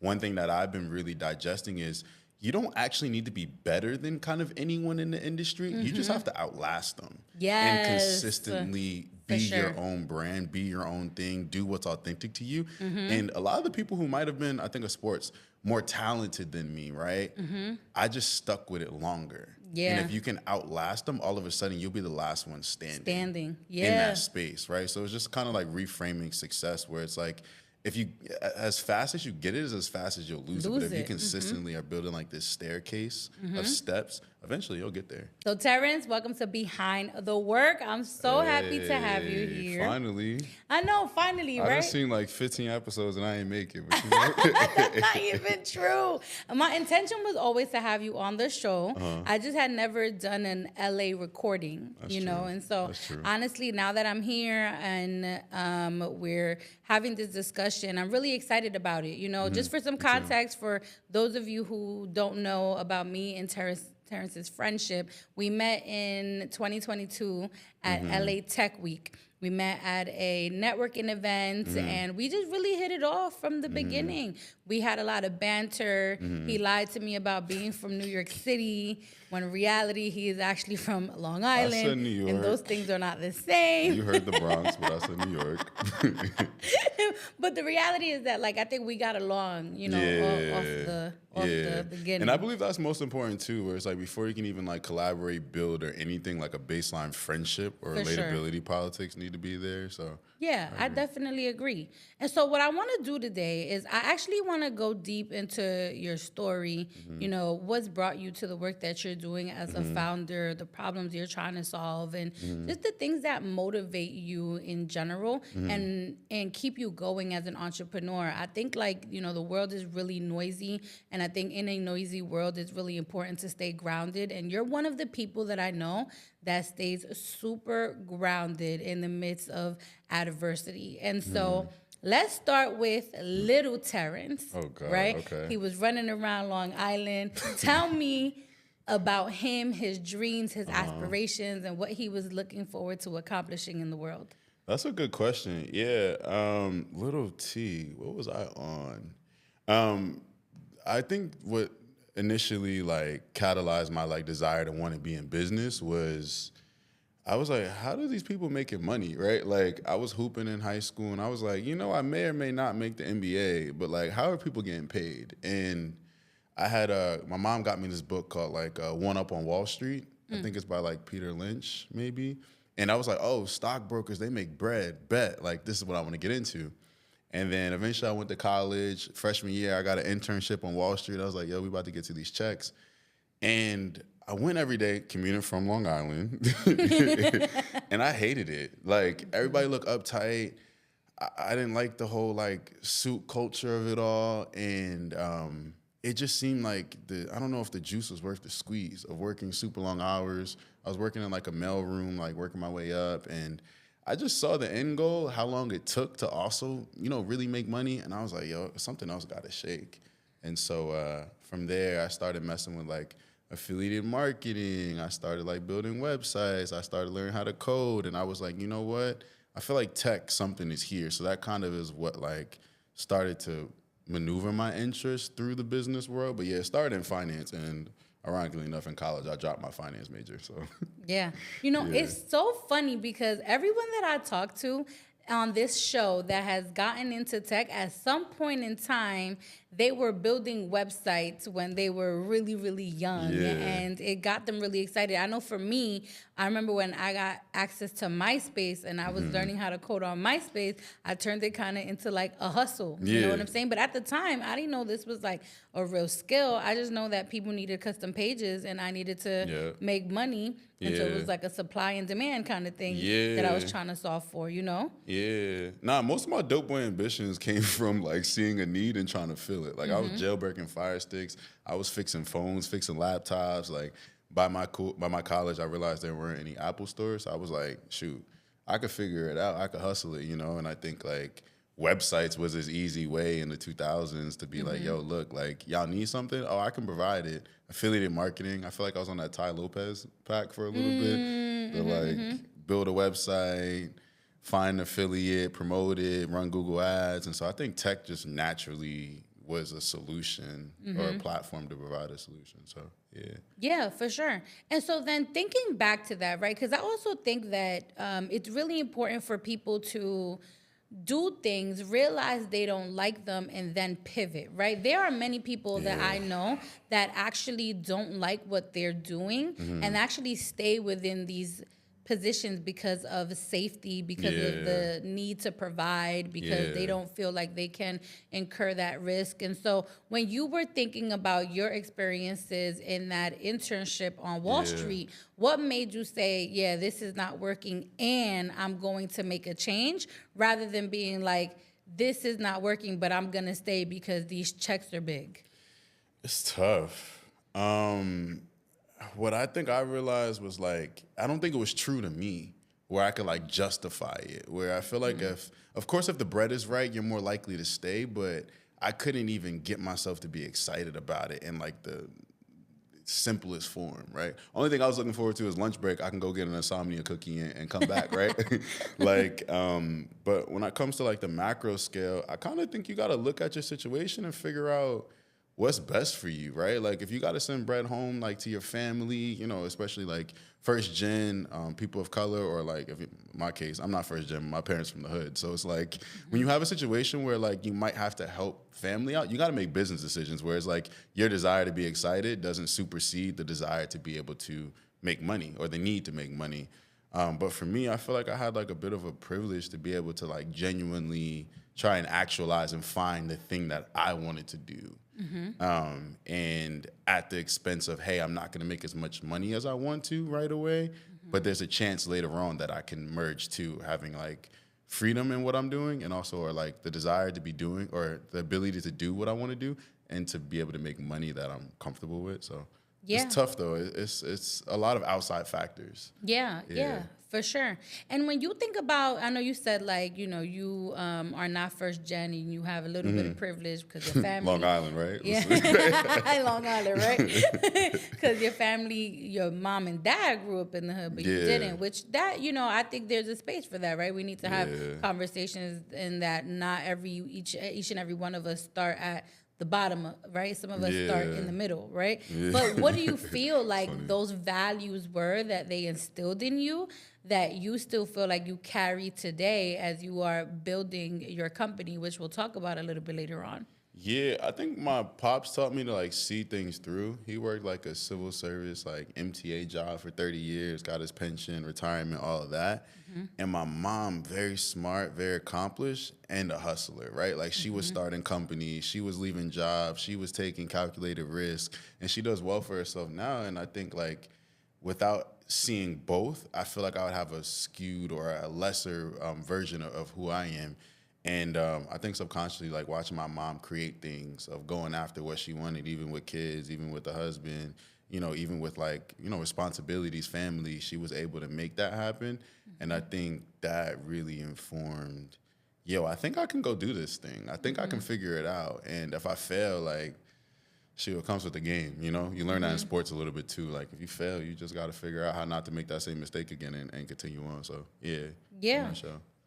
one thing that I've been really digesting is you don't actually need to be better than kind of anyone in the industry. You just have to outlast them. And consistently be your own brand, be your own thing, do what's authentic to you. And a lot of the people who might have been, I think, of sports, more talented than me, right? I just stuck with it longer. And if you can outlast them, all of a sudden you'll be the last one standing in that space, right? So it's just kind of like reframing success, where it's like, if you, as fast as you get it is as fast as you'll lose it. But if you consistently are building like this staircase of steps, eventually you'll get there. So Terence, welcome to Behind the Work. I'm so happy to have you here. Finally. I know, finally, right? I've seen like 15 episodes and I ain't make it. But That's not even true. My intention was always to have you on the show. I just had never done an LA recording, you know? And so honestly, now that I'm here and we're having this discussion, I'm really excited about it. You know, just for some context, for those of you who don't know about me and Terence's friendship, we met in 2022 at LA Tech Week. We met at a networking event, and we just really hit it off from the beginning. We had a lot of banter. He lied to me about being from New York City, when in reality, he is actually from Long Island. I said New York. And those things are not the same. You heard the Bronx, but I said New York. But the reality is that, like, I think we got along, you know, off the beginning. And I believe that's most important, too, where it's like before you can even, like, collaborate, build, or anything, like a baseline friendship or relatability politics need to be there. So yeah, I definitely agree. And so what I want to do today is I actually want to go deep into your story, you know, what's brought you to the work that you're doing as a founder, the problems you're trying to solve, and just the things that motivate you in general and keep you going as an entrepreneur. I think, like, you know, the world is really noisy, and I think in a noisy world, it's really important to stay grounded. And you're one of the people that I know that stays super grounded in the midst of adversity. And so let's start with little Terence. Oh, God, right? okay. He was running around Long Island. Tell me about him, his dreams, his aspirations, and what he was looking forward to accomplishing in the world. That's a good question. Yeah. Little T, what was I on? I think what initially like catalyzed my like desire to want to be in business was I was like, how do these people making money, right? Like, I was hooping in high school, and I was like, you know, I may or may not make the NBA, but like, how are people getting paid? And I had my mom got me this book called like One Up on Wall Street. I think it's by like Peter Lynch, maybe. And I was like, oh, stockbrokers, they make bread. Bet, like, this is what I want to get into. And then eventually I went to college. Freshman year, I got an internship on Wall Street. I was like, yo, we about to get to these checks. And I went every day commuting from Long Island. And I hated it. Like, everybody looked uptight. I didn't like the whole, like, suit culture of it all. And it just seemed like I don't know if the juice was worth the squeeze of working super long hours. I was working in, like, a mail room, like, working my way up. And I just saw the end goal, how long it took to also, you know, really make money. And I was like, yo, something else got to shake. And so from there, I started messing with, like, affiliated marketing. I started, like, building websites. I started learning how to code. And I was like, you know what? I feel like tech, something is here. So that kind of is what, like, started to maneuver my interest through the business world. But, yeah, it started in finance. And ironically enough, in college, I dropped my finance major. So yeah. You know, it's so funny because everyone that I talk to on this show that has gotten into tech, at some point in time, they were building websites when they were really, really young. And it got them really excited. I know for me, I remember when I got access to MySpace and I was learning how to code on MySpace, I turned it kind of into like a hustle. You know what I'm saying? But at the time, I didn't know this was like a real skill. I just know that people needed custom pages and I needed to make money. And so it was like a supply and demand kind of thing that I was trying to solve for, you know? Yeah. Nah, most of my dope boy ambitions came from like seeing a need and trying to fill it. Like I was jailbreaking Fire Sticks. I was fixing phones, fixing laptops. Like by my college, I realized there weren't any Apple stores. So I was like, shoot, I could figure it out. I could hustle it, you know? And I think like websites was this easy way in the 2000s to be like, yo, look, like y'all need something? Oh, I can provide it. Affiliated marketing. I feel like I was on that Ty Lopez pack for a little bit. To like build a website, find an affiliate, promote it, run Google ads. And so I think tech just naturally was a solution or a platform to provide a solution. So, yeah. Yeah, for sure. And so then thinking back to that, right? Because I also think that it's really important for people to do things, realize they don't like them, and then pivot, right? There are many people that I know that actually don't like what they're doing and actually stay within these positions because of safety, because of the need to provide, because they don't feel like they can incur that risk. And so when you were thinking about your experiences in that internship on Wall Street, what made you say, yeah, this is not working and I'm going to make a change, rather than being like, this is not working, but I'm going to stay because these checks are big? It's tough. What I think I realized was like, I don't think it was true to me where I could like justify it. Where I feel like if the bread is right, you're more likely to stay, but I couldn't even get myself to be excited about it in like the simplest form, right? Only thing I was looking forward to is lunch break. I can go get an insomnia cookie and come back, right? But when it comes to like the macro scale, I kind of think you got to look at your situation and figure out what's best for you, right? Like if you got to send bread home, like to your family, you know, especially like first gen people of color, or like in my case, I'm not first gen, my parents from the hood. So it's like when you have a situation where like you might have to help family out, you got to make business decisions where it's like your desire to be excited doesn't supersede the desire to be able to make money or the need to make money. But for me, I feel like I had like a bit of a privilege to be able to like genuinely try and actualize and find the thing that I wanted to do. And at the expense of, hey, I'm not going to make as much money as I want to right away, but there's a chance later on that I can merge to having like freedom in what I'm doing, and also or like the desire to be doing or the ability to do what I want to do and to be able to make money that I'm comfortable with. So it's tough though. It's a lot of outside factors. Yeah, for sure. And when you think about, I know you said like, you know, you are not first gen and you have a little bit of privilege because your family. Long Island, right? Yeah, Long Island, right? Because your family, your mom and dad grew up in the hood, but you didn't. Which that, you know, I think there's a space for that, right? We need to have conversations in that not each and every one of us start at the bottom, right? Some of us start in the middle, right? But what do you feel like those values were that they instilled in you that you still feel like you carry today as you are building your company, which we'll talk about a little bit later on? Yeah, I think my pops taught me to like see things through. He worked like a civil service, like MTA job for 30 years, got his pension, retirement, all of that. And my mom, very smart, very accomplished, and a hustler, right? Like she was starting companies, she was leaving jobs, she was taking calculated risk, and she does well for herself now. And I think like without seeing both, I feel like I would have a skewed or a lesser version of who I am. And I think subconsciously, like watching my mom create things of going after what she wanted, even with kids, even with the husband, you know, even with like, you know, responsibilities, family, she was able to make that happen. And I think that really informed, I think I can go do this thing. I think I can figure it out. And if I fail, like, it comes with the game, you know? You learn that in sports a little bit too. Like if you fail, you just got to figure out how not to make that same mistake again and continue on. So, Yeah.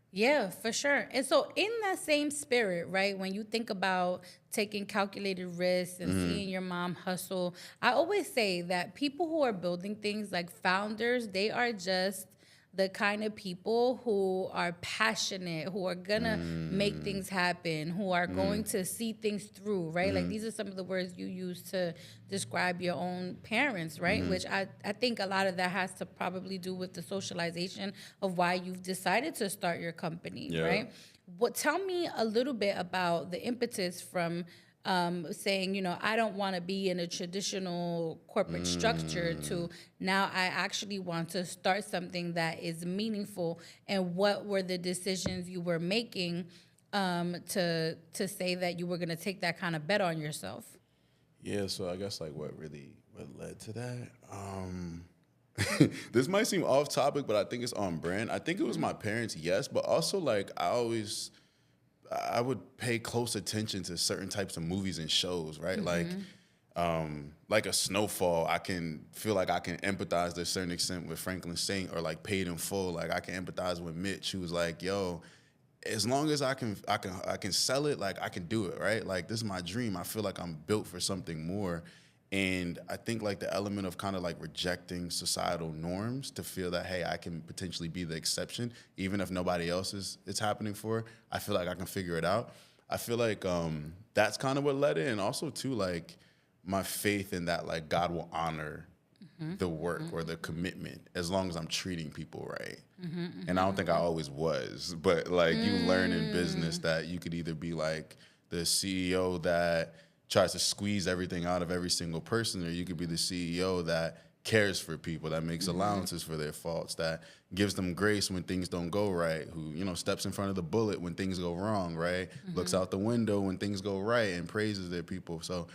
Yeah, for sure. And so in that same spirit, right, when you think about taking calculated risks and seeing your mom hustle, I always say that people who are building things like founders, they are just the kind of people who are passionate, who are gonna make things happen, who are going to see things through, right? Like these are some of the words you use to describe your own parents, right? Which I think a lot of that has to probably do with the socialization of why you've decided to start your company, right? Tell me a little bit about the impetus from saying, you know, I don't want to be in a traditional corporate structure to now I actually want to start something that is meaningful. And what were the decisions you were making to say that you were going to take that kind of bet on yourself? Yeah, so I guess like what led to that? This might seem off topic, but I think it's on brand. I think it was my parents, yes, but also like I would pay close attention to certain types of movies and shows, right? Like a Snowfall, I can feel like I can empathize to a certain extent with Franklin Saint, or like Paid in Full. Like I can empathize with Mitch, who was like, yo, as long as I can sell it, like I can do it, right? Like this is my dream. I feel like I'm built for something more. And I think like the element of kind of like rejecting societal norms to feel that, hey, I can potentially be the exception, even if nobody else is it's happening for, I feel like I can figure it out. I feel like that's kind of what led it. And also too, like my faith in that like God will honor the work or the commitment as long as I'm treating people right. And I don't think I always was, but like you learn in business that you could either be like the CEO that tries to squeeze everything out of every single person, or you could be the CEO that cares for people, that makes allowances for their faults, that gives them grace when things don't go right, who, you know, steps in front of the bullet when things go wrong, right? Looks out the window when things go right and praises their people. So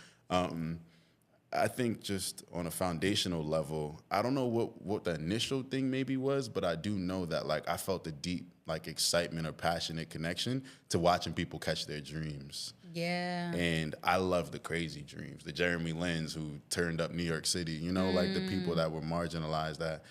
I think just on a foundational level, I don't know what the initial thing maybe was, but I do know that like I felt a deep like excitement or passionate connection to watching people catch their dreams. Yeah. And I love the crazy dreams. The Jeremy Lin's who turned up New York City, you know, like the people that were marginalized that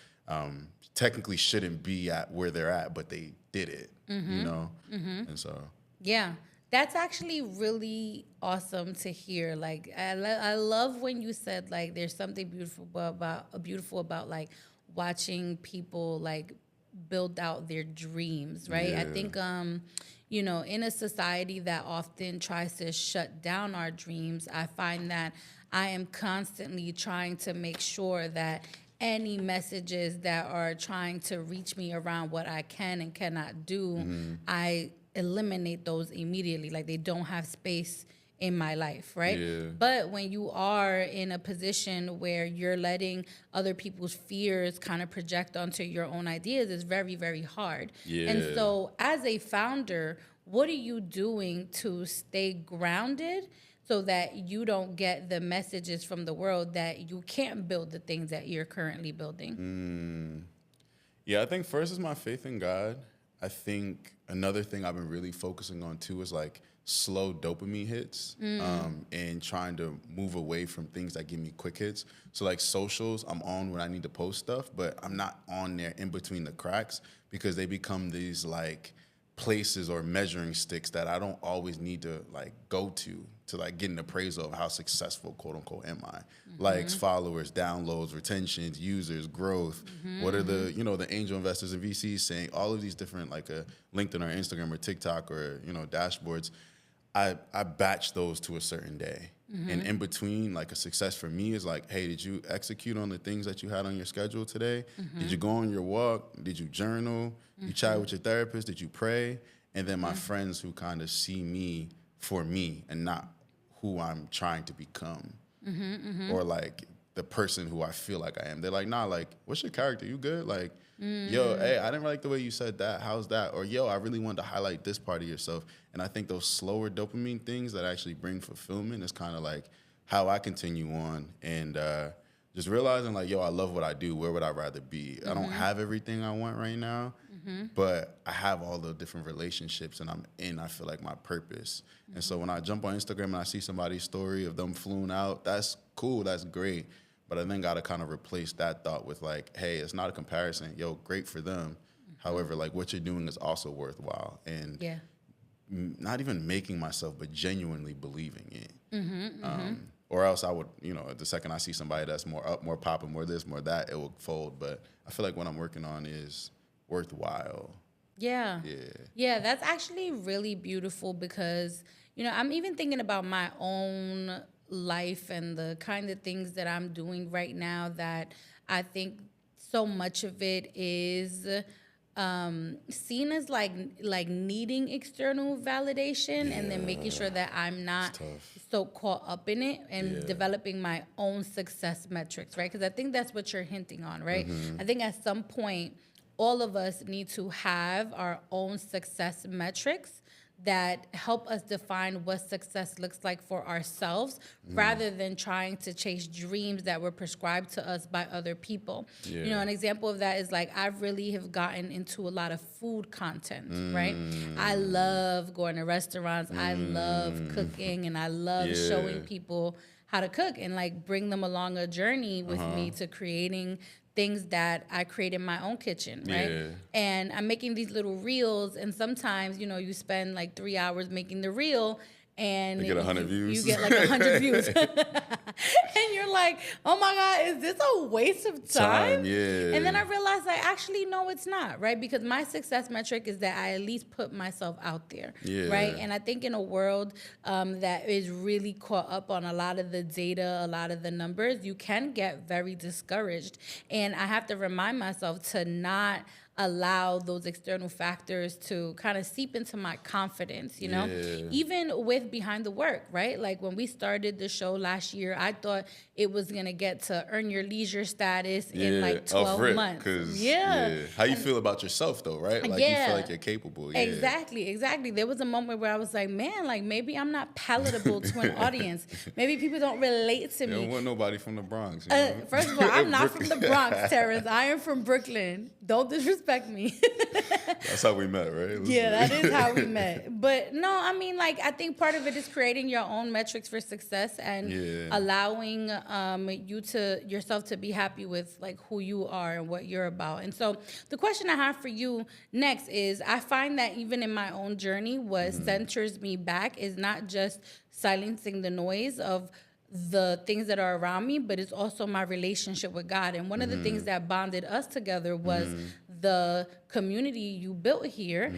technically shouldn't be at where they're at, but they did it, you know? And so. Yeah. That's actually really awesome to hear. Like, I love when you said, like, there's something beautiful about like watching people like build out their dreams, right? Yeah. I think, you know, in a society that often tries to shut down our dreams, I find that I am constantly trying to make sure that any messages that are trying to reach me around what I can and cannot do, I eliminate those immediately. Like they don't have space in my life, right? Yeah. But when you are in a position where you're letting other people's fears kind of project onto your own ideas, it's very, very hard. Yeah. And so as a founder, what are you doing to stay grounded so that you don't get the messages from the world that you can't build the things that you're currently building? Yeah, I think first is my faith in God. I think another thing I've been really focusing on too is like slow dopamine hits and trying to move away from things that give me quick hits. So like socials, I'm on when I need to post stuff, but I'm not on there in between the cracks because they become these like places or measuring sticks that I don't always need to like go to like get an appraisal of how successful, quote unquote, am I? Likes, followers, downloads, retentions, users, growth. What are the, you know, the angel investors and VCs saying? All of these different like a LinkedIn or Instagram or TikTok or, you know, dashboards. I batch those to a certain day. And in between, like a success for me is like, hey, did you execute on the things that you had on your schedule today? Did you go on your walk? Did you journal? You chat with your therapist? Did you pray? And then my friends who kind of see me for me and not who I'm trying to become. Or like the person who I feel like I am. They're like, nah, like, what's your character? You good? Like, yo, hey, I didn't like the way you said that. How's that? Or, yo, I really wanted to highlight this part of yourself. And I think those slower dopamine things that actually bring fulfillment is kind of like how I continue on. And just realizing like, yo, I love what I do. Where would I rather be? I don't have everything I want right now, but I have all the different relationships and I feel like my purpose. And so when I jump on Instagram and I see somebody's story of them flew out, that's cool. That's great. But I then got to kind of replace that thought with like, hey, it's not a comparison. Yo, great for them. However, like what you're doing is also worthwhile. And not even making myself, but genuinely believing it. Or else I would, you know, the second I see somebody that's more up, more popping, more this, more that, it will fold. But I feel like what I'm working on is worthwhile. Yeah, that's actually really beautiful because, you know, I'm even thinking about my own life and the kind of things that I'm doing right now that I think so much of it is seen as like needing external validation and then making sure that I'm not so caught up in it and developing my own success metrics, right? Because I think that's what you're hinting on, right? I think at some point, all of us need to have our own success metrics that help us define what success looks like for ourselves rather than trying to chase dreams that were prescribed to us by other people. You know, an example of that is like I really have gotten into a lot of food content, right? I love going to restaurants. I love cooking and I love showing people how to cook and like bring them along a journey with me to creating things that I create in my own kitchen, right? Yeah. And I'm making these little reels, and sometimes, you know, you spend like 3 hours making the reel, and You get 100 views. You get like 100 views. And you're like, oh my God, is this a waste of time? Yeah. And then I realized like, actually, no, it's not, right? Because my success metric is that I at least put myself out there, right? And I think in a world that is really caught up on a lot of the data, a lot of the numbers, you can get very discouraged. And I have to remind myself to not allow those external factors to kind of seep into my confidence, you know, even with Behind the Work, right? Like when we started the show last year, I thought it was going to get to earn your leisure status in like 12 months. How you feel about yourself though, right? Like you feel like you're capable. Exactly. There was a moment where I was like, man, like maybe I'm not palatable to an audience. Maybe people don't relate to me. You don't want nobody from the Bronx. You know? First of all, I'm not from the Bronx, Terrence. I am from Brooklyn. Don't disrespect me. That's how we met, right? That is how we met. But no, I mean, like, I think part of it is creating your own metrics for success and allowing yourself to be happy with like who you are and what you're about. And so the question I have for you next is, I find that even in my own journey, what centers me back is not just silencing the noise of the things that are around me, but it's also my relationship with God. And one of the things that bonded us together was the community you built here,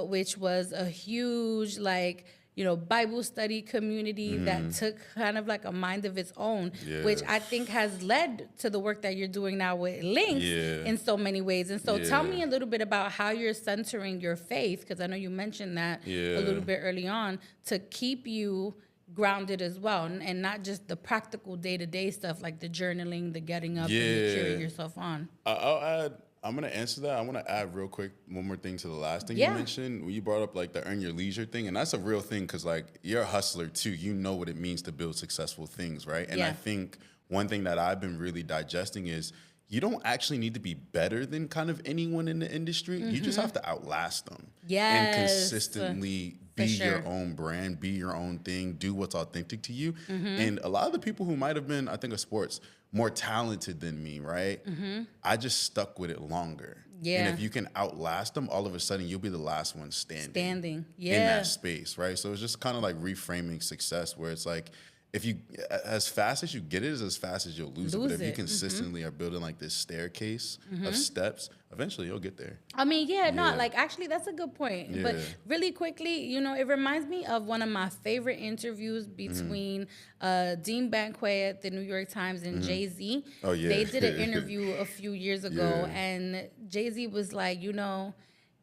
which was a huge, like, you know, Bible study community that took kind of like a mind of its own, which I think has led to the work that you're doing now with Links in so many ways. And so tell me a little bit about how you're centering your faith, because I know you mentioned that a little bit early on, to keep you grounded as well, and not just the practical day-to-day stuff like the journaling, the getting up and the cheering yourself on. I'm going to answer that. I want to add real quick one more thing to the last thing you mentioned. You brought up like the earn your leisure thing, and that's a real thing because like you're a hustler too. You know what it means to build successful things, right? And I think one thing that I've been really digesting is you don't actually need to be better than kind of anyone in the industry. You just have to outlast them. And consistently be your own brand, be your own thing, do what's authentic to you. And a lot of the people who might have been, I think of sports, more talented than me, right? I just stuck with it longer. And if you can outlast them, all of a sudden you'll be the last one standing in that space, right? So it's just kind of like reframing success, where it's like, if you, as fast as you get it, is as fast as you'll lose it. But if you consistently are building like this staircase of steps, eventually you'll get there. I mean, like actually that's a good point. But really quickly, you know, it reminds me of one of my favorite interviews between Dean Banquet at the New York Times and Jay-Z. Oh, yeah. They did an interview a few years ago, and Jay-Z was like, you know,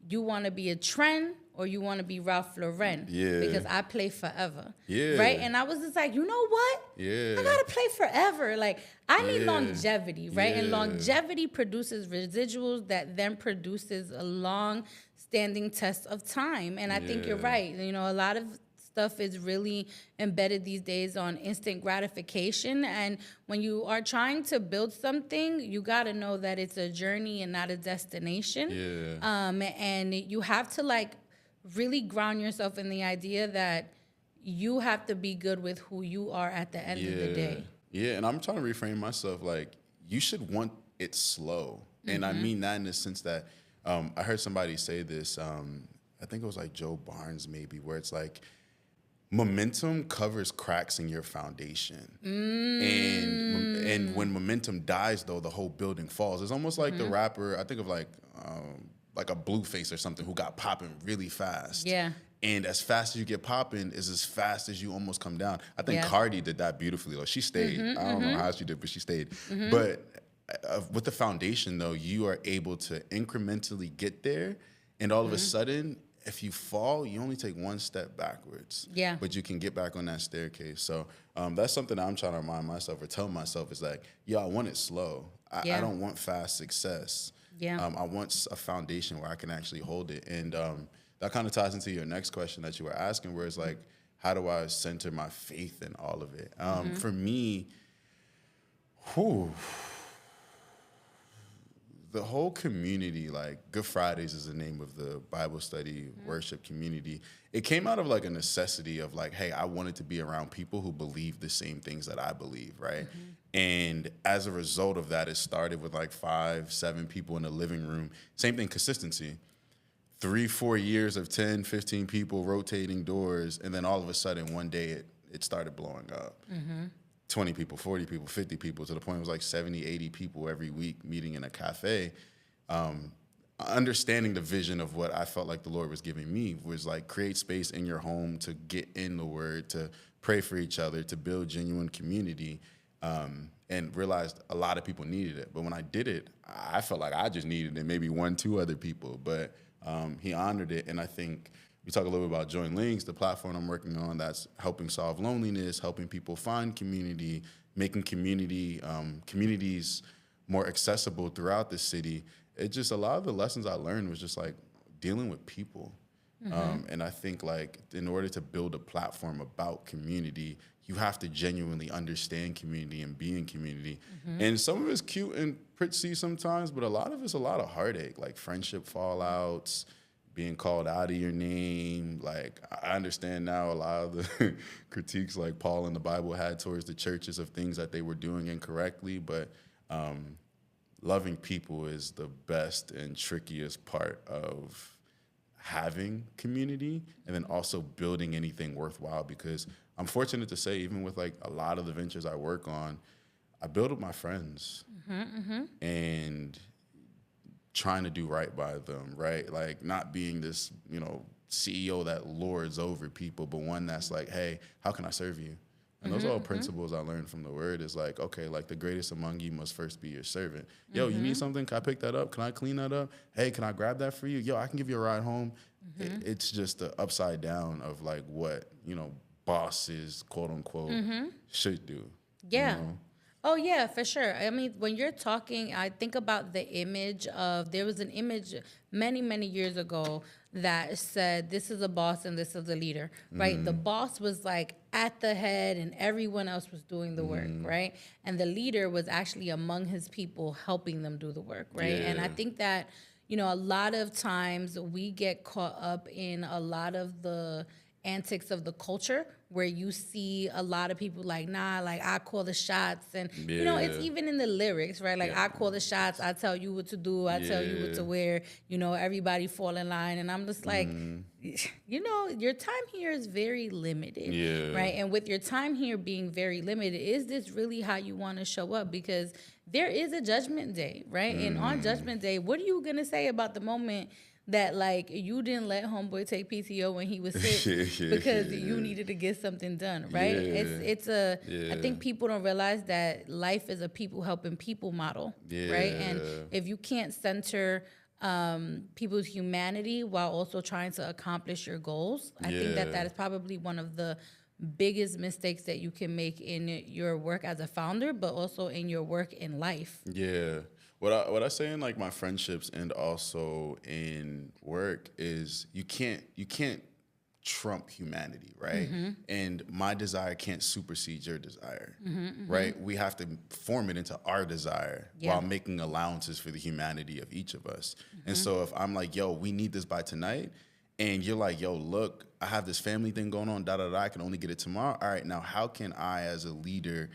you want to be a trend or you want to be Ralph Lauren? Because I play forever. Right? And I was just like, you know what? I got to play forever. Like, I need longevity, right? And longevity produces residuals that then produces a long-standing test of time. And I think you're right. You know, a lot of stuff is really embedded these days on instant gratification. And when you are trying to build something, you got to know that it's a journey and not a destination. And you have to, like, really ground yourself in the idea that you have to be good with who you are at the end of the day. And I'm trying to reframe myself, like, you should want it slow. And I mean that in the sense that I heard somebody say this, I think it was like Joe Barnes maybe, where it's like, momentum covers cracks in your foundation. And when momentum dies, though, the whole building falls. It's almost like the rapper, I think of like a Blueface or something, who got popping really fast. And as fast as you get popping is as fast as you almost come down. I think Cardi did that beautifully. Like, she stayed. I don't know how she did, but she stayed. But with the foundation, though, you are able to incrementally get there. And all of a sudden, if you fall, you only take one step backwards. But you can get back on that staircase. So that's something I'm trying to remind myself or tell myself is like, I want it slow. I don't want fast success. I want a foundation where I can actually hold it. And that kind of ties into your next question that you were asking, where it's like, how do I center my faith in all of it? For me, the whole community, like Good Fridays is the name of the Bible study worship community. It came out of like a necessity of like, hey, I wanted to be around people who believe the same things that I believe, right? And as a result of that, it started with like 5, 7 people in the living room. Same thing, consistency. 3, 4 years of 10, 15 people rotating doors, and then all of a sudden one day it started blowing up. 20 people, 40 people, 50 people, to the point it was like 70, 80 people every week meeting in a cafe. Understanding the vision of what I felt like the Lord was giving me was like create space in your home to get in the word, to pray for each other, to build genuine community, and realized a lot of people needed it. But when I did it, I felt like I just needed it, maybe 1, 2 other people. But he honored it, and I think we talk a little bit about JoinLinks, the platform I'm working on that's helping solve loneliness, helping people find community, making communities more accessible throughout the city. It just, a lot of the lessons I learned was just like dealing with people. And I think like in order to build a platform about community, you have to genuinely understand community and be in community. And some of it's cute and pretty sometimes, but a lot of it's a lot of heartache, like friendship fallouts, being called out of your name. Like, I understand now a lot of the critiques like Paul in the Bible had towards the churches of things that they were doing incorrectly, but loving people is the best and trickiest part of having community, and then also building anything worthwhile, because I'm fortunate to say, even with like a lot of the ventures I work on, I build with my friends and trying to do right by them, right? Like not being this, CEO that lords over people, but one that's like, hey, how can I serve you? And those are all principles I learned from the word. Is like, okay, like the greatest among you must first be your servant. Yo, you need something? Can I pick that up? Can I clean that up? Hey, can I grab that for you? Yo, I can give you a ride home. It's just the upside down of like what, bosses, quote unquote, should do. Yeah. Oh, yeah, for sure. I mean, when you're talking, I think about the image of, there was an image many, many years ago that said, this is a boss and this is a leader, right? The boss was like at the head and everyone else was doing the work, right? And the leader was actually among his people helping them do the work, right? And I think that, a lot of times we get caught up in a lot of the antics of the culture where you see a lot of people like, nah, like I call the shots. And, it's even in the lyrics, right? Like I call the shots. I tell you what to do. I tell you what to wear. Everybody fall in line. And I'm just like, your time here is very limited, right? And with your time here being very limited, is this really how you want to show up? Because there is a judgment day, right? And on judgment day, what are you going to say about the moment that like you didn't let homeboy take PTO when he was sick because you needed to get something done, right? I think people don't realize that life is a people helping people model, right? And if you can't center people's humanity while also trying to accomplish your goals, I think that is probably one of the biggest mistakes that you can make in your work as a founder, but also in your work in life. Yeah. What I say in like my friendships and also in work is you can't trump humanity, right? And my desire can't supersede your desire, right? We have to form it into our desire while making allowances for the humanity of each of us. And so if I'm like, yo, we need this by tonight, and you're like, yo, look, I have this family thing going on, I can only get it tomorrow. All right, now how can I as a leader,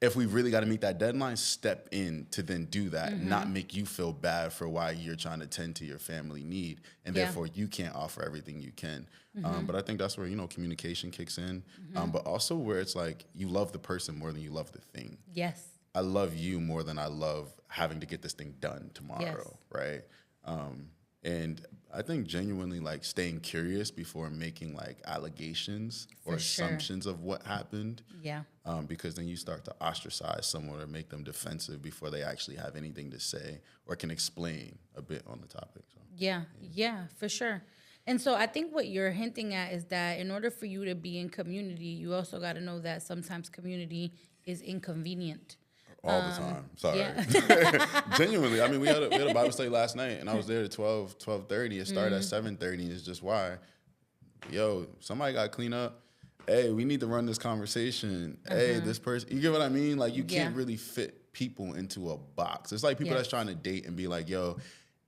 if we really got to meet that deadline, step in to then do that, not make you feel bad for why you're trying to tend to your family need, and therefore you can't offer everything you can. But I think that's where, communication kicks in, but also where it's like you love the person more than you love the thing. Yes. I love you more than I love having to get this thing done tomorrow, right? And I think genuinely like staying curious before making like allegations or assumptions of what happened. Yeah. Because then you start to ostracize someone or make them defensive before they actually have anything to say or can explain a bit on the topic. So, yeah, for sure. And so I think what you're hinting at is that in order for you to be in community, you also got to know that sometimes community is inconvenient. All the time. Sorry. Genuinely. I mean, we had a Bible study last night, and I was there at 12:30. It started at 7:30. It's just why, yo, somebody got to clean up. Hey, we need to run this conversation. Hey, this person. You get what I mean? Like, you can't really fit people into a box. It's like people that's trying to date and be like, yo,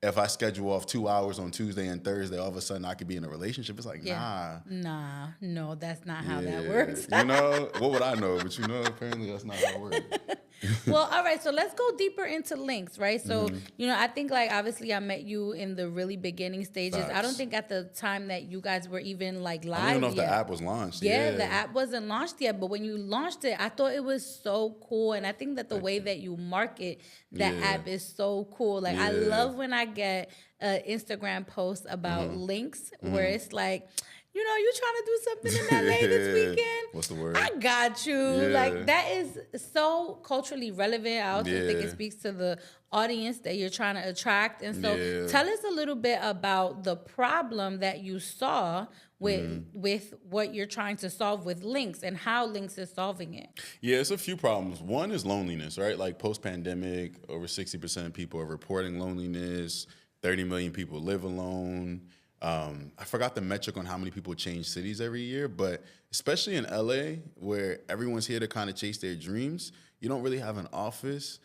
if I schedule off 2 hours on Tuesday and Thursday, all of a sudden I could be in a relationship. It's like, no, that's not how that works. You know, what would I know? But you know, apparently that's not how it works. Well, all right. So let's go deeper into links, right? So, you know, I think like obviously I met you in the really beginning stages. Facts. I don't think at the time that you guys were even like live. I don't even know if yet. the app was launched. Yeah, the app wasn't launched yet. But when you launched it, I thought it was so cool. And I think that the way that you market that app is so cool. Like I love when I get an Instagram post about links where it's like, you know, you trying to do something in LA this weekend? What's the word? I got you. Like, that is so culturally relevant. I also think it speaks to the audience that you're trying to attract. And so tell us a little bit about the problem that you saw with what you're trying to solve with links and how links is solving it. Yeah, it's a few problems. One is loneliness, right? Like post-pandemic, over 60% of people are reporting loneliness. 30 million people live alone. I forgot the metric on how many people change cities every year, but especially in LA, where everyone's here to kind of chase their dreams, you don't really have an office.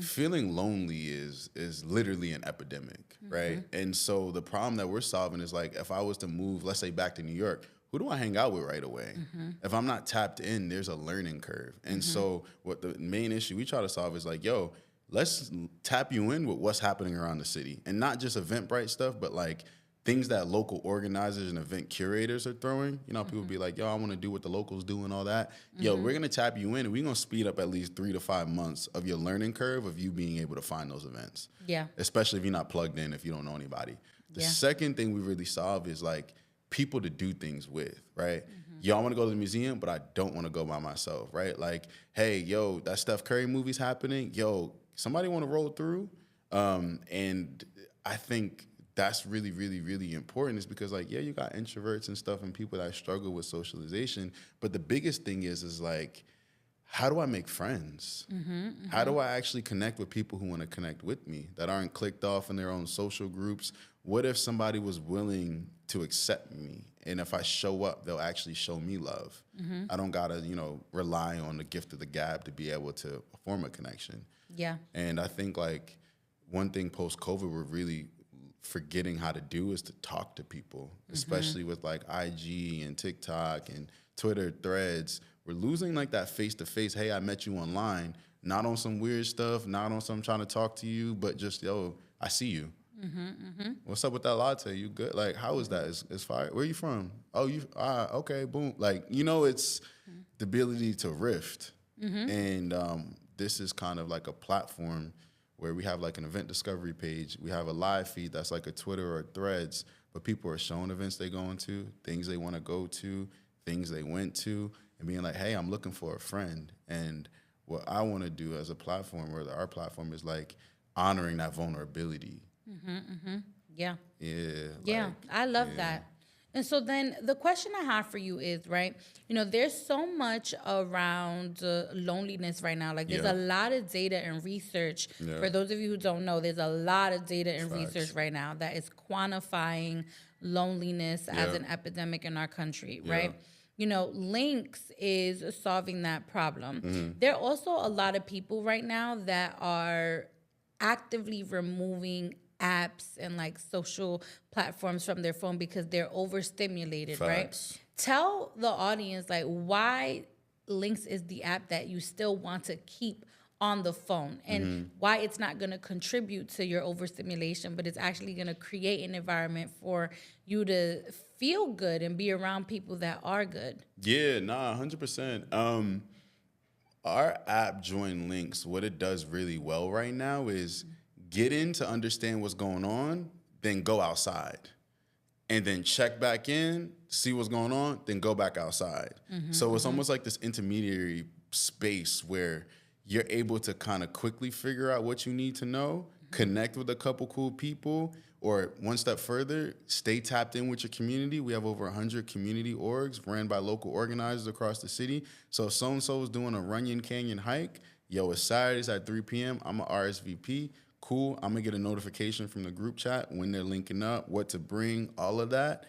Feeling lonely is literally an epidemic, right? And so the problem that we're solving is like, if I was to move, let's say back to New York, who do I hang out with right away? If I'm not tapped in, there's a learning curve. And so what the main issue we try to solve is like, yo, let's tap you in with what's happening around the city. And not just Eventbrite stuff, but like things that local organizers and event curators are throwing. You know, people be like, yo, I want to do what the locals do and all that. Yo, we're going to tap you in and we're going to speed up at least 3 to 5 months of your learning curve of you being able to find those events. Yeah. Especially if you're not plugged in, if you don't know anybody. The second thing we really solve is like people to do things with, right? Yo, I want to go to the museum, but I don't want to go by myself, right? Like, hey, yo, that Steph Curry movie's happening. Yo, somebody want to roll through? And I think that's really, really, really important is because like, yeah, you got introverts and stuff and people that struggle with socialization. But the biggest thing is like, how do I make friends? How do I actually connect with people who want to connect with me that aren't clicked off in their own social groups? What if somebody was willing to accept me? And if I show up, they'll actually show me love. I don't got to, you know, rely on the gift of the gab to be able to form a connection. Yeah. And I think like one thing post-COVID we're really forgetting how to do is to talk to people, especially with like IG and TikTok and Twitter threads. We're losing like that face-to-face, hey, I met you online, not on some weird stuff, not on some trying to talk to you, but just, yo, I see you. What's up with that latte? You good? Like, how is that? It's fire. Where you from? Oh, okay, boom. Like, you know, it's the ability to rift. And this is kind of like a platform where we have like an event discovery page. We have a live feed that's like a Twitter or Threads, but people are showing events they going to, things they want to go to, things they went to, and being like, hey, I'm looking for a friend. And what I want to do as a platform, or our platform, is like honoring that vulnerability. Yeah. Yeah. Like, I love that. And so then the question I have for you is, right, you know, there's so much around loneliness right now. Like there's a lot of data and research. For those of you who don't know, there's a lot of data and research right now that is quantifying loneliness as an epidemic in our country, right? You know, Links is solving that problem. There are also a lot of people right now that are actively removing apps and like social platforms from their phone because they're overstimulated, right? Tell the audience like why Links is the app that you still want to keep on the phone and why it's not going to contribute to your overstimulation, but it's actually going to create an environment for you to feel good and be around people that are good. Yeah, 100%. Our app JoinLinks, what it does really well right now is get in to understand what's going on, then go outside. And then check back in, see what's going on, then go back outside. So it's almost like this intermediary space where you're able to kind of quickly figure out what you need to know, connect with a couple cool people, or one step further, stay tapped in with your community. We have over 100 community orgs ran by local organizers across the city. So if so-and-so is doing a Runyon Canyon hike, yo, it's Saturdays at 3 p.m., I'm a RSVP. Cool, I'm gonna get a notification from the group chat when they're linking up, what to bring, all of that,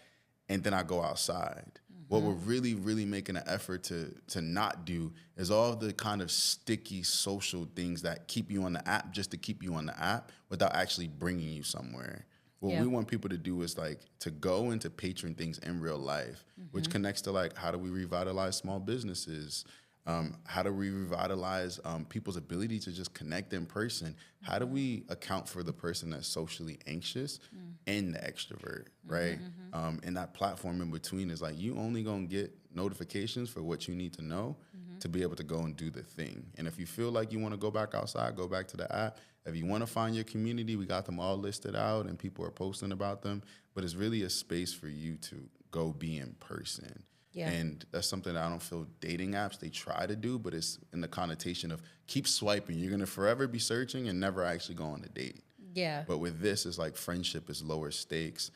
and then I go outside. What we're really, really making an effort to not do is all the kind of sticky social things that keep you on the app just to keep you on the app without actually bringing you somewhere. What we want people to do is like to go into patron things in real life, which connects to like how do we revitalize small businesses? How do we revitalize people's ability to just connect in person? How do we account for the person that's socially anxious and the extrovert, right? And that platform in between is like you only gonna get notifications for what you need to know to be able to go and do the thing. And if you feel like you want to go back outside, go back to the app. If you want to find your community, we got them all listed out and people are posting about them. But it's really a space for you to go be in person. Yeah. And that's something that I don't feel dating apps, they try to do, but it's in the connotation of keep swiping. You're going to forever be searching and never actually go on a date. Yeah. But with this, it's like friendship is lower stakes.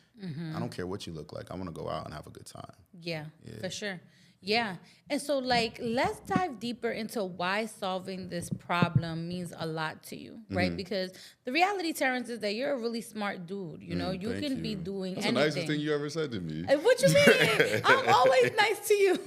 I don't care what you look like. I want to go out and have a good time. Yeah, for sure. Yeah. And so, like, let's dive deeper into why solving this problem means a lot to you, right? Because the reality, Terrence, is that you're a really smart dude. You know, you can be doing anything. That's the nicest thing you ever said to me. What you mean? I'm always nice to you.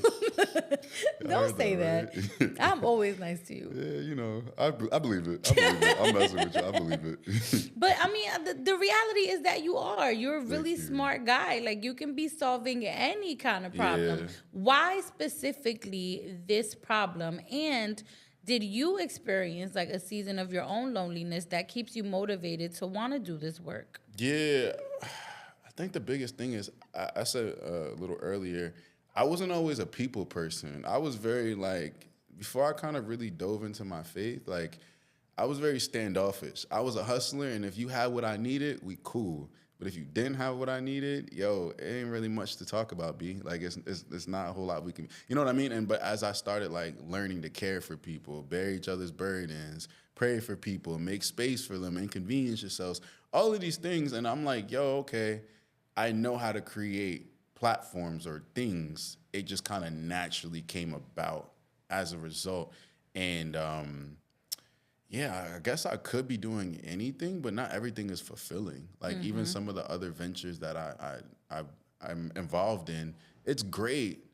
Don't say that. Right? I'm always nice to you. Yeah, you know, I believe it. I'm messing with you. I believe it. But, I mean, the reality is that you are. You're a really smart guy. Like, you can be solving any kind of problem. Yeah. Why specifically this problem? And did you experience like a season of your own loneliness that keeps you motivated to want to do this work? Yeah, I think the biggest thing is I said a little earlier, I wasn't always a people person. I was very like, before I kind of really dove into my faith, like I was very standoffish. I was a hustler, and if you had what I needed, we cool. But if you didn't have what I needed, it ain't really much to talk about, B. Like, it's not a whole lot we can, you know what I mean? But as I started, like, learning to care for people, bear each other's burdens, pray for people, make space for them, inconvenience yourselves, all of these things, and I'm like, okay, I know how to create platforms or things. It just kind of naturally came about as a result. And, yeah, I guess I could be doing anything, but not everything is fulfilling. Like even some of the other ventures that I'm involved in, it's great,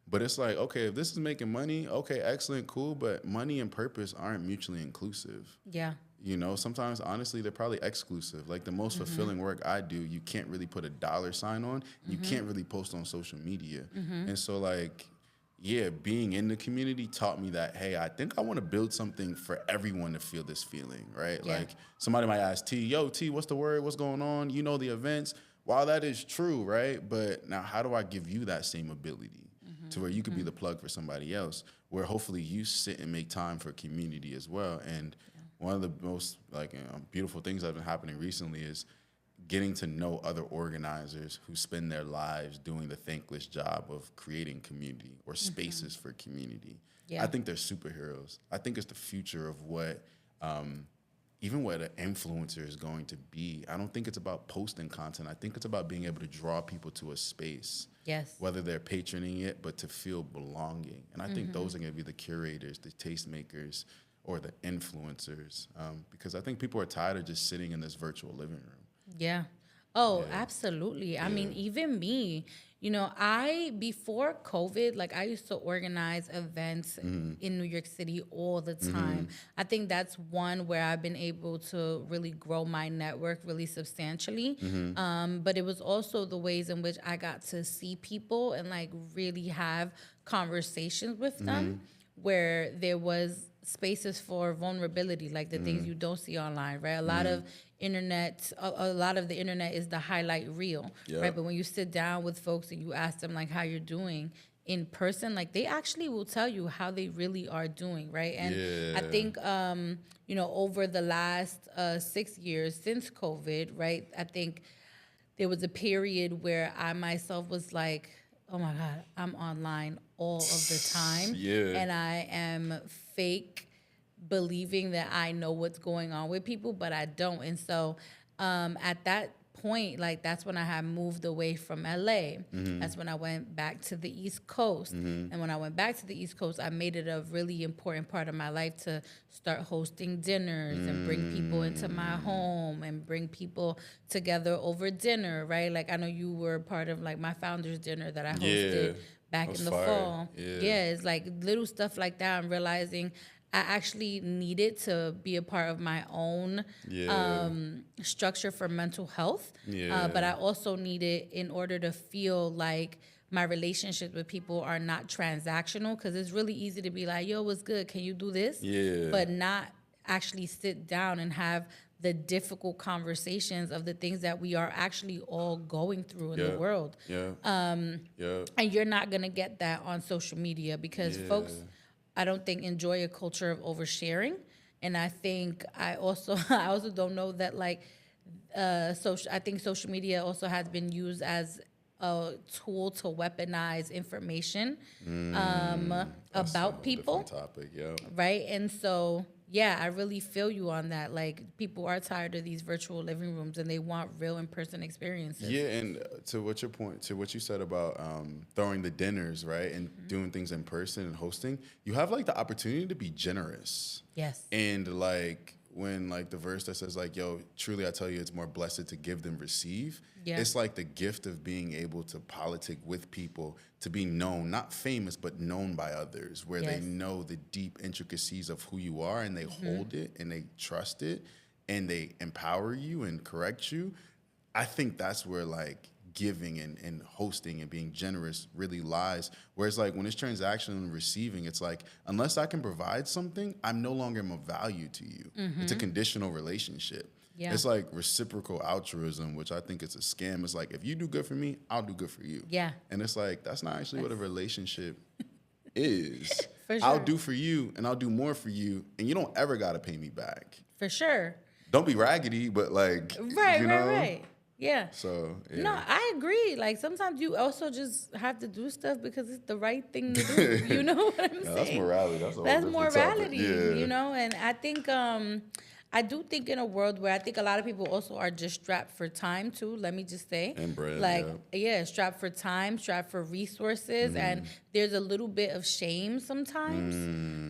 but it's like, okay, if this is making money, okay, excellent, cool, but money and purpose aren't mutually inclusive. Yeah. You know, sometimes, honestly, they're probably exclusive. Like the most fulfilling work I do, you can't really put a dollar sign on. You can't really post on social media. And so, like, yeah, being in the community taught me that, hey, I think I want to build something for everyone to feel this feeling, right? Yeah. Like somebody might ask T, what's the word? What's going on? You know the events. While that is true, right? But now how do I give you that same ability to where you could be the plug for somebody else, where hopefully you sit and make time for community as well? And one of the most beautiful things that have been happening recently is getting to know other organizers who spend their lives doing the thankless job of creating community or spaces for community. Yeah. I think they're superheroes. I think it's the future of what, even what an influencer is going to be. I don't think it's about posting content. I think it's about being able to draw people to a space. Yes. Whether they're patroning it, but to feel belonging. And I think those are going to be the curators, the tastemakers, or the influencers. Because I think people are tired of just sitting in this virtual living room. Yeah. Oh, absolutely. I mean, even me, before COVID, like I used to organize events in New York City all the time. I think that's one where I've been able to really grow my network really substantially. But it was also the ways in which I got to see people and like really have conversations with them where there was spaces for vulnerability, like the things you don't see online, right? A lot of the internet is the highlight reel, right? But when you sit down with folks and you ask them like how you're doing in person, like they actually will tell you how they really are doing, right? And I think, over the last 6 years since COVID, right? I think there was a period where I myself was like, oh my God, I'm online all of the time. And I am fake believing that I know what's going on with people, but I don't. And so at that point, like that's when I had moved away from LA. That's when I went back to the East Coast. And when I went back to the East Coast, I made it a really important part of my life to start hosting dinners and bring people into my home and bring people together over dinner, right? Like I know you were part of like my founders dinner that I hosted back That's in the fire. fall. Yeah. Yeah, it's like little stuff like that. I'm realizing I actually needed to be a part of my own structure for mental health. But I also need it in order to feel like my relationships with people are not transactional, because it's really easy to be like, yo, what's good? Can you do this? Yeah. But not actually sit down and have the difficult conversations of the things that we are actually all going through in the world. Yeah. And you're not going to get that on social media, because folks, I don't think, enjoy a culture of oversharing. And I think I also don't know that, like, I think social media also has been used as a tool to weaponize information about people. Different topic, Right? And so, yeah, I really feel you on that. Like, people are tired of these virtual living rooms and they want real in-person experiences. Yeah, and to what you said about throwing the dinners, right, and doing things in person and hosting, you have like the opportunity to be generous. Yes. And like when like the verse that says like, yo, truly I tell you, it's more blessed to give than receive. Yeah. It's like the gift of being able to politic with people, to be known, not famous, but known by others, where they know the deep intricacies of who you are and they hold it and they trust it and they empower you and correct you. I think that's where like giving and hosting and being generous really lies. Whereas like when it's transactional and receiving, it's like, unless I can provide something, I'm no longer of value to you. It's a conditional relationship. Yeah. It's like reciprocal altruism, which I think it's a scam. It's like, if you do good for me, I'll do good for you. Yeah. And it's like, that's not actually what a relationship is. For sure. I'll do for you and I'll do more for you, and you don't ever got to pay me back. For sure. Don't be raggedy, but like, Right. Yeah. So, yeah. No, I agree. Like, sometimes you also just have to do stuff because it's the right thing to do. You know what I'm saying? That's morality. That's morality, you know? And I think, I do think in a world where I think a lot of people also are just strapped for time too, let me just say. And bread, like, strapped for time, strapped for resources. And there's a little bit of shame sometimes.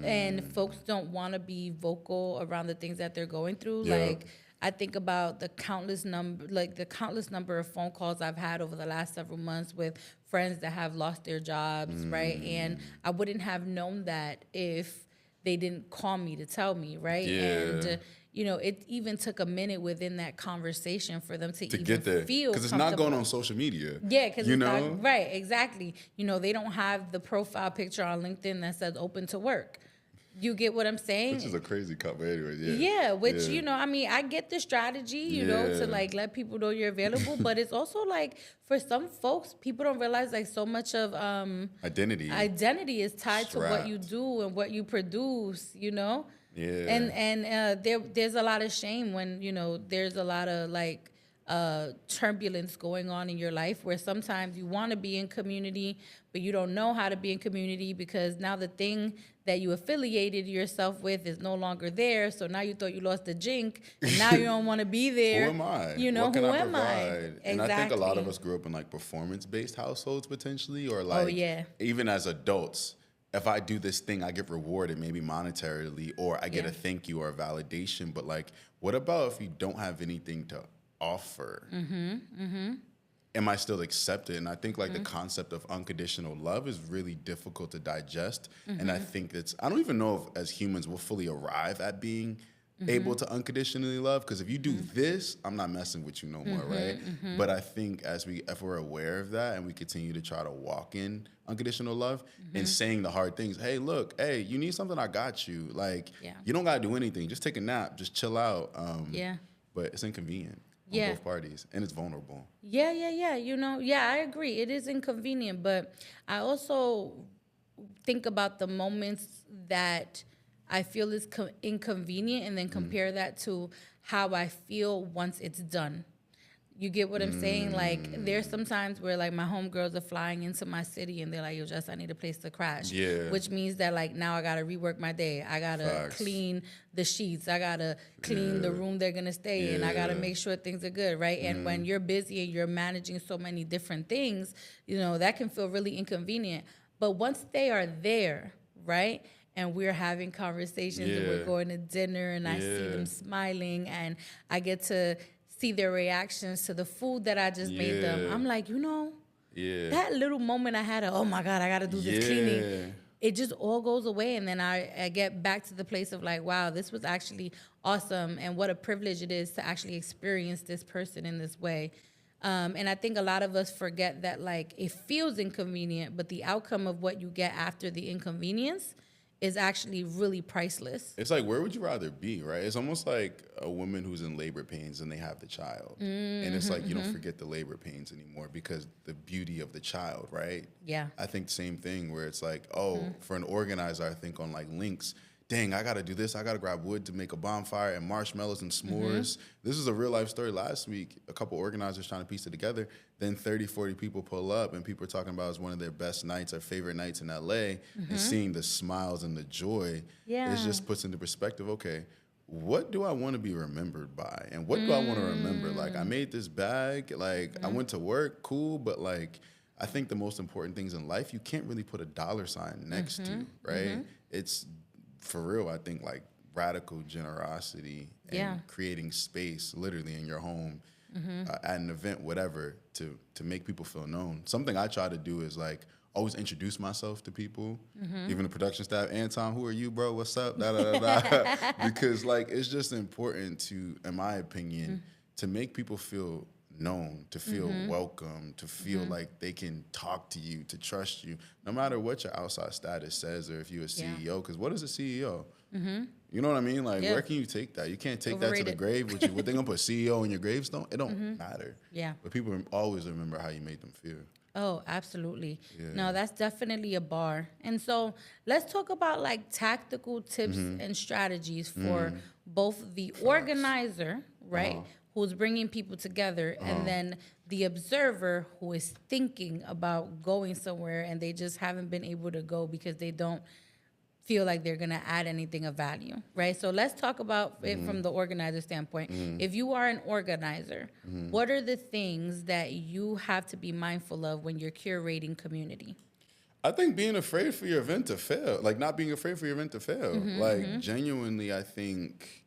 And folks don't want to be vocal around the things that they're going through. Like, I think about the countless number of phone calls I've had over the last several months with friends that have lost their jobs, right? And I wouldn't have known that if they didn't call me to tell me, right? Yeah. And you know, it even took a minute within that conversation for them to even get there, feel because it's not going on social media. Yeah, because it's not right. Exactly. You know, they don't have the profile picture on LinkedIn that says "open to work." You get what I'm saying? Which is a crazy cut, but anyway, Yeah, which, you know, I mean, I get the strategy, you know, to like let people know you're available, but it's also like for some folks, people don't realize like so much of identity is tied to what you do and what you produce, you know? Yeah. And there's a lot of shame when, you know, there's a lot of like turbulence going on in your life, where sometimes you want to be in community, but you don't know how to be in community because now the thing that you affiliated yourself with is no longer there. So now you thought you lost the jink, and now you don't want to be there. Who am I? You know, what can who I am I? provide? And I think a lot of us grew up in like performance-based households potentially, or like even as adults, if I do this thing, I get rewarded maybe monetarily, or I get a thank you or a validation. But like, what about if you don't have anything to offer? Am I still accepted? And I think like the concept of unconditional love is really difficult to digest. And I think I don't even know if as humans we'll fully arrive at being able to unconditionally love. Because if you do this, I'm not messing with you no more, right? But I think if we're aware of that and we continue to try to walk in unconditional love and saying the hard things, hey, look, hey, you need something, I got you. Like, you don't got to do anything. Just take a nap. Just chill out. But it's inconvenient. On both parties, and it's vulnerable. Yeah. You know, I agree. It is inconvenient, but I also think about the moments that I feel is inconvenient, and then compare that to how I feel once it's done. You get what I'm saying? Like, there's some times where, like, my homegirls are flying into my city, and they're like, yo, Jess, I need a place to crash. Yeah. Which means that, like, now I got to rework my day. I got to clean the sheets. I got to clean the room they're going to stay in. I got to make sure things are good, right? And when you're busy and you're managing so many different things, you know, that can feel really inconvenient. But once they are there, right, and we're having conversations and we're going to dinner, and I see them smiling, and I get to see their reactions to the food that I just made them, I'm like, you know, that little moment I had of, oh my God, I got to do this cleaning, it just all goes away. And then I get back to the place of like, wow, this was actually awesome. And what a privilege it is to actually experience this person in this way. And I think a lot of us forget that, like, it feels inconvenient, but the outcome of what you get after the inconvenience is actually really priceless. It's like, where would you rather be, right? It's almost like a woman who's in labor pains and they have the child. And it's like, you don't forget the labor pains anymore because the beauty of the child, right? Yeah. I think the same thing where it's like, for an organizer, I think on like Links, dang, I got to do this. I got to grab wood to make a bonfire and marshmallows and s'mores. This is a real life story. Last week, a couple organizers trying to piece it together. Then 30, 40 people pull up and people are talking about it's one of their best nights or favorite nights in LA. And seeing the smiles and the joy, it just puts into perspective, okay, what do I want to be remembered by? And what do I want to remember? Like, I made this bag. Like, I went to work, cool. But like, I think the most important things in life, you can't really put a dollar sign next to, right? It's, for real, I think like radical generosity and creating space literally in your home at an event, whatever, to make people feel known. Something I try to do is like always introduce myself to people, even the production staff. Anton, who are you, bro? What's up? Da, da, da, da. Because like, it's just important to, in my opinion, to make people feel known, to feel welcome, to feel like they can talk to you, to trust you, no matter what your outside status says or if you're a CEO. Because what is a CEO? You know what I mean? Like, where can you take that? You can't take that to the grave. What they gonna put CEO in your gravestone? It don't matter. Yeah. But people always remember how you made them feel. Oh, absolutely. Yeah. No, that's definitely a bar. And so let's talk about like tactical tips and strategies for both the organizer, right? Who's bringing people together, and then the observer who is thinking about going somewhere and they just haven't been able to go because they don't feel like they're going to add anything of value, right? So let's talk about it from the organizer standpoint. If you are an organizer, what are the things that you have to be mindful of when you're curating community? I think being afraid for your event to fail, like not being afraid for your event to fail. Like genuinely, I think,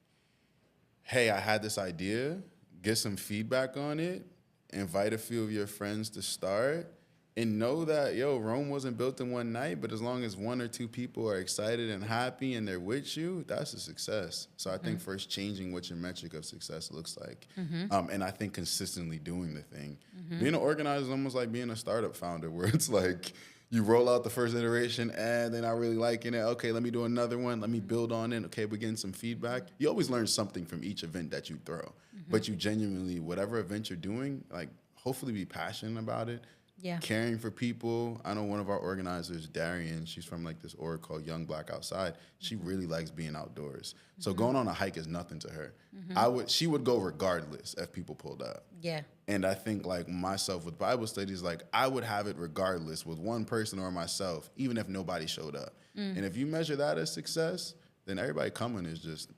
hey, I had this idea, get some feedback on it, invite a few of your friends to start, and know that, Rome wasn't built in one night, but as long as one or two people are excited and happy and they're with you, that's a success. So I think first changing what your metric of success looks like. And I think consistently doing the thing. Being an organizer is almost like being a startup founder where it's like, you roll out the first iteration and they're not really liking it. Okay, let me do another one. Let me build on it. Okay, we're getting some feedback. You always learn something from each event that you throw. But you genuinely, whatever event you're doing, like hopefully be passionate about it. Caring for people. I know one of our organizers, Darian, she's from like this org called Young Black Outside. She really likes being outdoors. So going on a hike is nothing to her. She would go regardless if people pulled up. And I think like myself with Bible studies, like I would have it regardless with one person or myself, even if nobody showed up. And if you measure that as success, then everybody coming is just,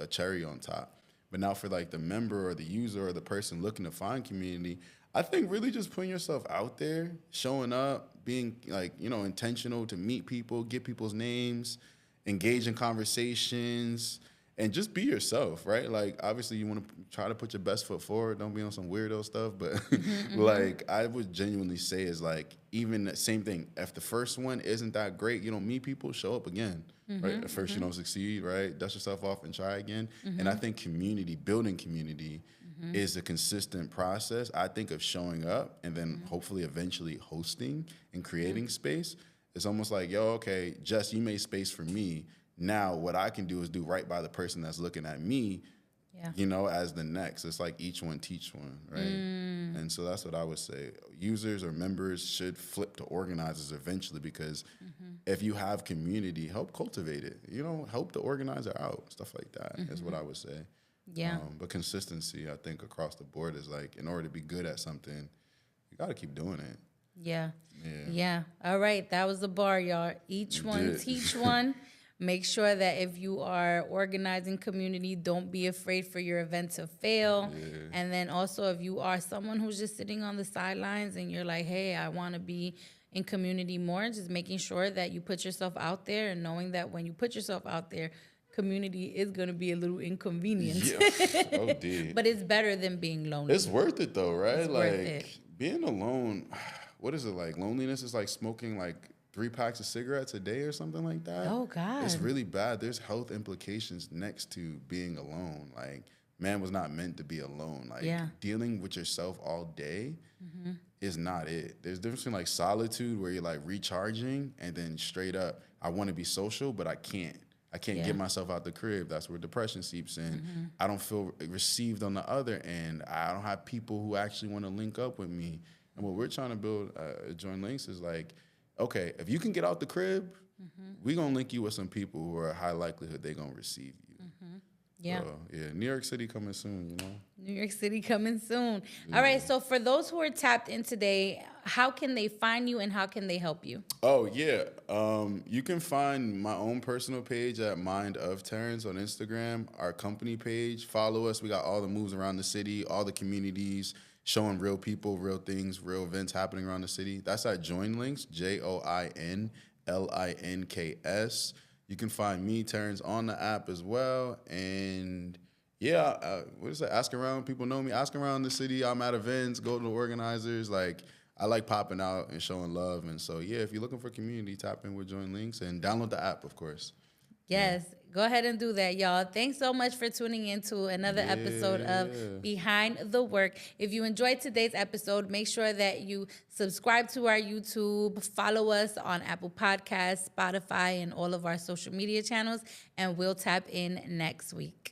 a cherry on top. But now for like the member or the user or the person looking to find community, I think really just putting yourself out there, showing up, being like, intentional to meet people, get people's names, engage in conversations, and just be yourself, right? Like, obviously you want to try to put your best foot forward. Don't be on some weirdo stuff. But like, I would genuinely say is like, even the same thing. If the first one isn't that great, you don't meet people, show up again, right? At first you don't succeed, right? Dust yourself off and try again. And I think building community is a consistent process. I think of showing up and then hopefully eventually hosting and creating space. It's almost like, okay, Jess, you made space for me. Now what I can do is do right by the person that's looking at me, as the next. It's like each one teach one, right? And so that's what I would say. Users or members should flip to organizers eventually because if you have community, help cultivate it. Help the organizer out, stuff like that is what I would say. But consistency, I think, across the board is like, in order to be good at something, you got to keep doing it. Yeah. All right. That was the bar, y'all. Each one teach one. Make sure that if you are organizing community, don't be afraid for your event to fail. And then also if you are someone who's just sitting on the sidelines and you're like, hey, I want to be in community more, just making sure that you put yourself out there and knowing that when you put yourself out there, community is going to be a little inconvenient. Oh, dude. But it's better than being lonely. It's worth it though, right? It's worth it. Being alone, what is it like? Loneliness is like smoking like 3 packs of cigarettes a day or something like that. Oh, God. It's really bad. There's health implications next to being alone. Like, man was not meant to be alone. Like, dealing with yourself all day is not it. There's a difference between like solitude where you're like recharging and then straight up, I want to be social, but I can't. I can't get myself out the crib. That's where depression seeps in. I don't feel received on the other end. I don't have people who actually want to link up with me. And what we're trying to build at JoinLinks is like, okay, if you can get out the crib, we're going to link you with some people who are high likelihood they're going to receive you. Yeah. So, New York City coming soon, you know? New York City coming soon. Yeah. All right, so for those who are tapped in today, how can they find you and how can they help you? Oh, yeah. You can find my own personal page at Mind of Terence on Instagram, our company page. Follow us. We got all the moves around the city, all the communities, showing real people, real things, real events happening around the city. That's at JoinLinks, JoinLinks. You can find me, Terence, on the app as well. And what is that? Ask around. People know me. Ask around the city. I'm at events, go to the organizers. Like, I like popping out and showing love. And so, if you're looking for community, tap in with JoinLinks and download the app, of course. Yes, go ahead and do that, y'all. Thanks so much for tuning in to another episode of Behind the Work. If you enjoyed today's episode, make sure that you subscribe to our YouTube, follow us on Apple Podcasts, Spotify, and all of our social media channels, and we'll tap in next week.